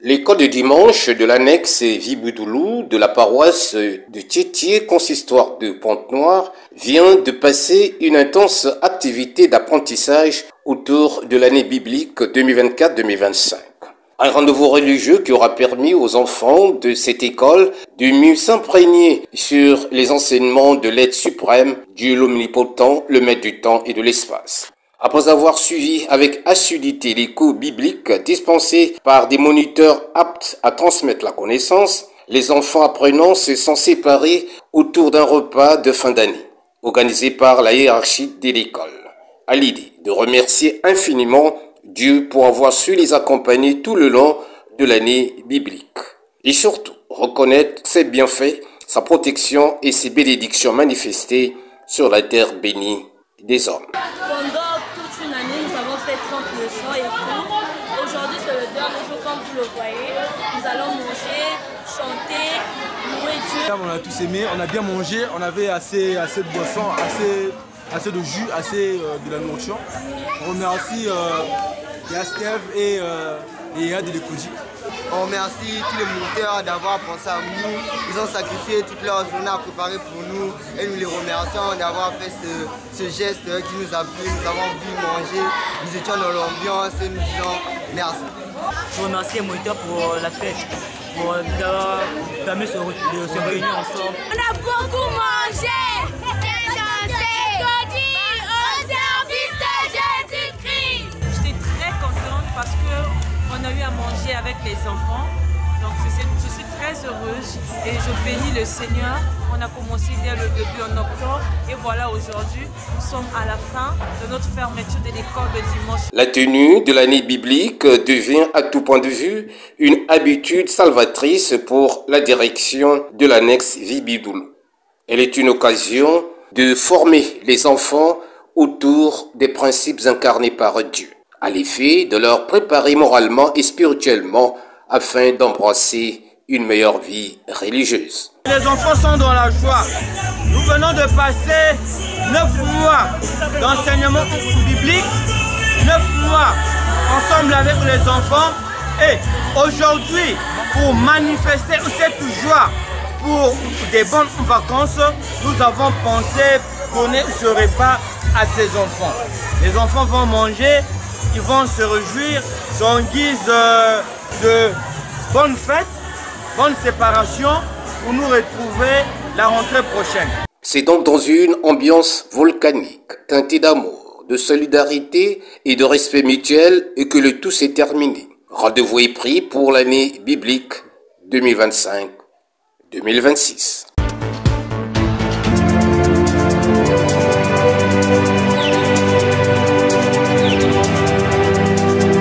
L'école de dimanche de l'annexe Viboudoulou de la paroisse de Tiétié, consistoire de Pointe-Noire, vient de passer une intense activité d'apprentissage autour de l'année biblique 2024-2025. Un rendez-vous religieux qui aura permis aux enfants de cette école de mieux s'imprégner sur les enseignements de l'être suprême, Dieu l'omnipotent, le maître du temps et de l'espace. Après avoir suivi avec assiduité les cours bibliques dispensés par des moniteurs aptes à transmettre la connaissance, les enfants apprenants se sont séparés autour d'un repas de fin d'année, organisé par la hiérarchie de l'école, à l'idée de remercier infiniment Dieu pour avoir su les accompagner tout le long de l'année biblique. Et surtout, reconnaître ses bienfaits, sa protection et ses bénédictions manifestées sur la terre bénie des hommes. Pendant toute une année, nous avons fait 30 leçons et cours. Aujourd'hui, c'est le dernier jour, comme vous le voyez. Nous allons manger, chanter, louer Dieu. On a tous aimé, on a bien mangé, on avait assez de boissons, assez de jus, assez de la nourriture. On remercie Steve et Yad de l'écologie. On remercie tous les moniteurs d'avoir pensé à nous. Ils ont sacrifié toute leur journée à préparer pour nous. Et nous les remercions d'avoir fait ce geste qui nous a plu. Nous avons pu manger. Nous étions dans l'ambiance et nous disons merci. Je remercie les moniteurs pour la fête, pour nous avoir permis de se réunir ensemble. On a beaucoup mangé. Parce qu'on a eu à manger avec les enfants. Donc je suis très heureuse et je bénis le Seigneur. On a commencé dès le début en octobre et voilà aujourd'hui, nous sommes à la fin de notre fermeture de l'école de dimanche. La tenue de l'année biblique devient à tout point de vue une habitude salvatrice pour la direction de l'annexe Viboudoulou. Elle est une occasion de former les enfants autour des principes incarnés par Dieu, à l'effet de leur préparer moralement et spirituellement afin d'embrasser une meilleure vie religieuse. Les enfants sont dans la joie. Nous venons de passer 9 mois d'enseignement biblique, 9 mois ensemble avec les enfants. Et aujourd'hui, pour manifester cette joie, pour des bonnes vacances, nous avons pensé donner ce repas à ces enfants. Les enfants vont manger. Ils vont se réjouir, c'est en guise de bonne fête, bonne séparation pour nous retrouver la rentrée prochaine. C'est donc dans une ambiance volcanique, teintée d'amour, de solidarité et de respect mutuel et que le tout s'est terminé. Rendez-vous est pris pour l'année biblique 2025-2026.